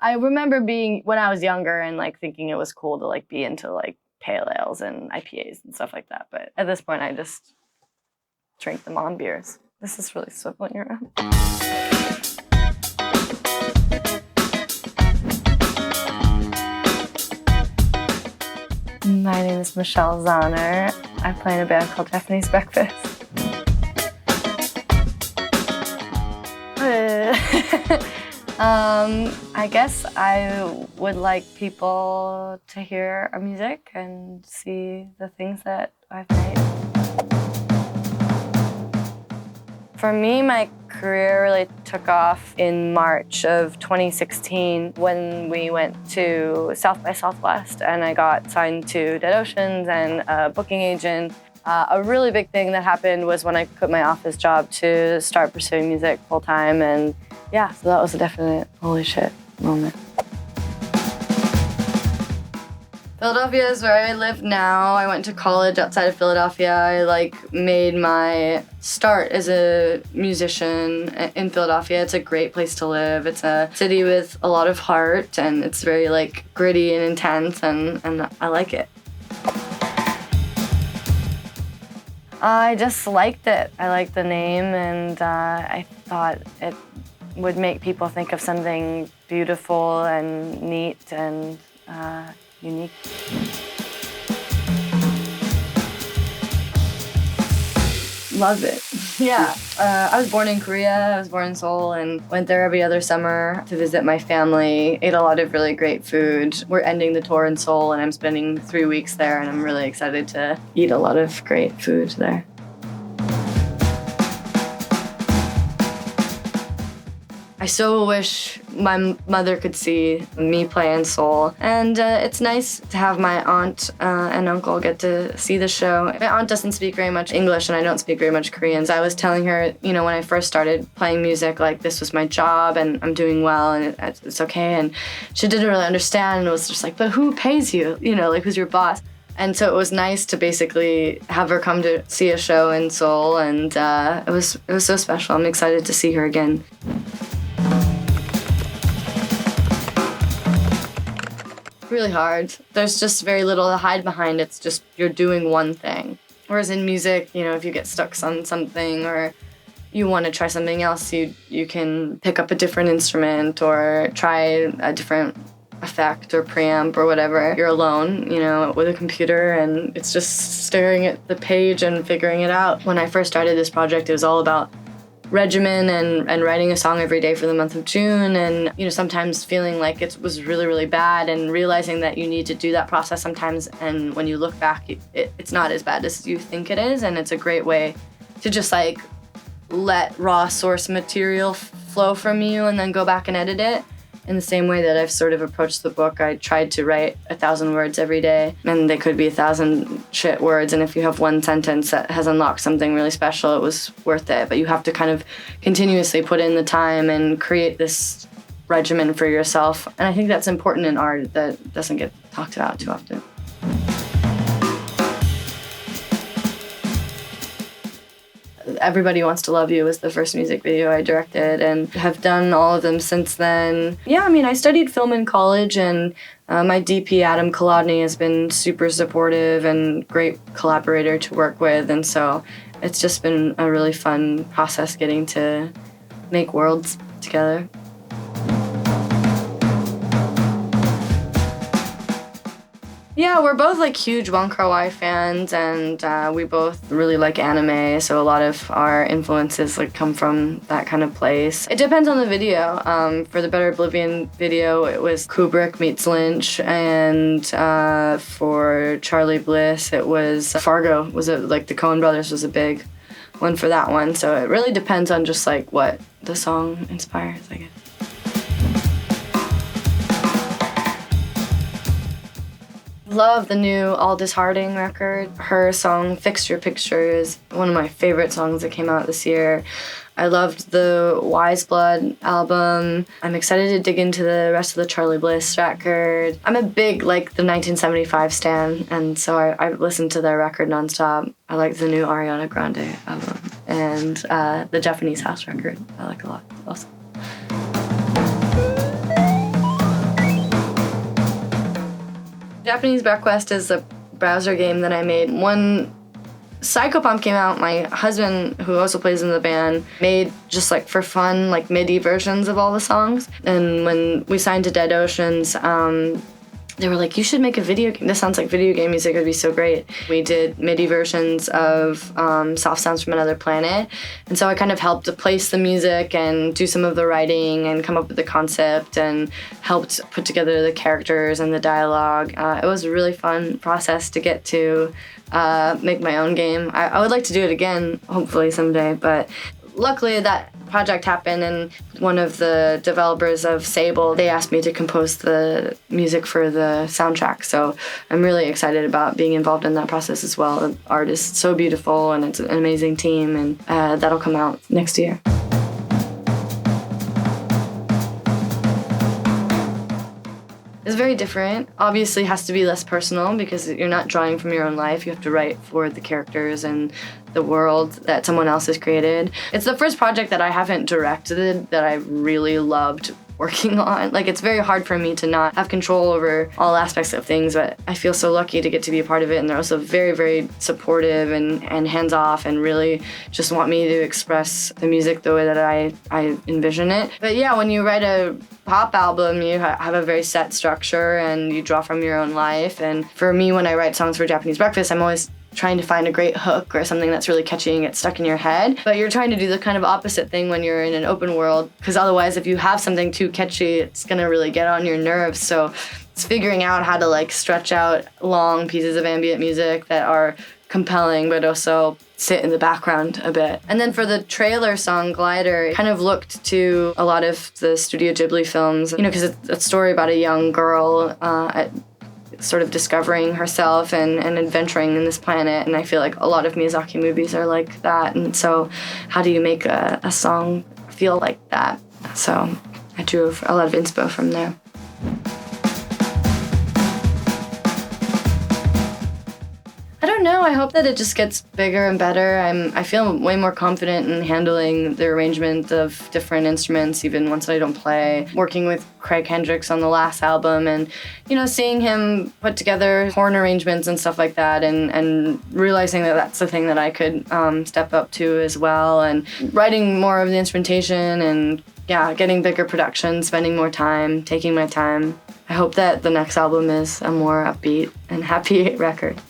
I remember being, when I was younger and like thinking it was cool to like be into like pale ales and IPAs and stuff like that. But at this point, I just drink the mom beers. This is really swiveling around. My name is Michelle Zauner. I play in a band called Japanese Breakfast. I guess I would like people to hear our music and see the things that I've made. For me, my career really took off in March of 2016 when we went to South by Southwest and I got signed to Dead Oceans and a booking agent. A really big thing that happened was when I quit my office job to start pursuing music full time, and yeah, so that was a definite holy shit moment. Philadelphia is where I live now. I went to college outside of Philadelphia. I made my start as a musician in Philadelphia. It's a great place to live. It's a city with a lot of heart and it's very gritty and intense and I like it. I just liked it. I liked the name and I thought it would make people think of something beautiful and neat and unique. Love it. Yeah. I was born in Korea. I was born in Seoul and went there every other summer to visit my family. Ate a lot of really great food. We're ending the tour in Seoul and I'm spending 3 weeks there and I'm really excited to eat a lot of great food there. I so wish my mother could see me play in Seoul. And it's nice to have my aunt and uncle get to see the show. My aunt doesn't speak very much English and I don't speak very much Korean. So I was telling her, when I first started playing music, this was my job and I'm doing well and it's okay. And she didn't really understand and was just like, but who pays you? Who's your boss? And so it was nice to basically have her come to see a show in Seoul and it was so special. I'm excited to see her again. Really hard. There's just very little to hide behind. It's just you're doing one thing. Whereas in music, if you get stuck on something or you want to try something else, you can pick up a different instrument or try a different effect or preamp or whatever. You're alone, with a computer and it's just staring at the page and figuring it out. When I first started this project, it was all about regimen and writing a song every day for the month of June and sometimes feeling like it was really, really bad and realizing that you need to do that process sometimes and when you look back it's not as bad as you think it is and it's a great way to just let raw source material flow from you and then go back and edit it. In the same way that I've sort of approached the book, I tried to write 1,000 words every day, and they could be 1,000 shit words, and if you have one sentence that has unlocked something really special, it was worth it. But you have to kind of continuously put in the time and create this regimen for yourself. And I think that's important in art that doesn't get talked about too often. Everybody Wants to Love You was the first music video I directed and have done all of them since then. Yeah, I studied film in college and my DP, Adam Kolodny, has been super supportive and great collaborator to work with. And so it's just been a really fun process getting to make worlds together. Yeah, we're both huge Wong Kar-wai fans and we both really like anime, so a lot of our influences come from that kind of place. It depends on the video. For the Better Oblivion video, it was Kubrick meets Lynch, and for Charlie Bliss, it was Fargo. The Coen brothers was a big one for that one, so it really depends on just what the song inspires, I guess. Love the new Aldous Harding record. Her song Fix Your Picture is one of my favorite songs that came out this year. I loved the Wise Blood album. I'm excited to dig into the rest of the Charlie Bliss record. I'm a big, the 1975 stan, and so I listened to their record nonstop. I like the new Ariana Grande album, and the Japanese House record I like a lot also. Japanese Breakfast is a browser game that I made. When Psychopomp came out, my husband, who also plays in the band, made just like for fun, like MIDI versions of all the songs. And when we signed to Dead Oceans, they were like, you should make a video game. This sounds like video game music. It would be so great. We did MIDI versions of Soft Sounds from Another Planet. And so I kind of helped to place the music and do some of the writing and come up with the concept and helped put together the characters and the dialogue. It was a really fun process to get to make my own game. I would like to do it again, hopefully someday, but luckily that project happened, and one of the developers of Sable, they asked me to compose the music for the soundtrack. So I'm really excited about being involved in that process as well. The art is so beautiful and it's an amazing team, and that'll come out next year. It's very different. Obviously, it has to be less personal because you're not drawing from your own life. You have to write for the characters and the world that someone else has created. It's the first project that I haven't directed that I really loved working on. Like, it's very hard for me to not have control over all aspects of things, but I feel so lucky to get to be a part of it, and they're also very, very supportive and hands-off and really just want me to express the music the way that I envision it. But yeah, when you write a pop album, you have a very set structure and you draw from your own life. And for me, when I write songs for Japanese Breakfast, I'm always trying to find a great hook or something that's really catchy and gets stuck in your head. But you're trying to do the kind of opposite thing when you're in an open world, because otherwise if you have something too catchy, it's gonna really get on your nerves. So it's figuring out how to like stretch out long pieces of ambient music that are compelling but also sit in the background a bit. And then for the trailer song Glider, it kind of looked to a lot of the Studio Ghibli films, you know, because it's a story about a young girl sort of discovering herself and adventuring in this planet. And I feel like a lot of Miyazaki movies are like that. And so how do you make a song feel like that? So I drew a lot of inspo from there. I don't know. I hope that it just gets bigger and better. I feel way more confident in handling the arrangement of different instruments, even once I don't play. Working with Craig Hendricks on the last album and, you know, seeing him put together horn arrangements and stuff like that, and realizing that that's the thing that I could step up to as well, and writing more of the instrumentation and, yeah, getting bigger production, spending more time, taking my time. I hope that the next album is a more upbeat and happy record.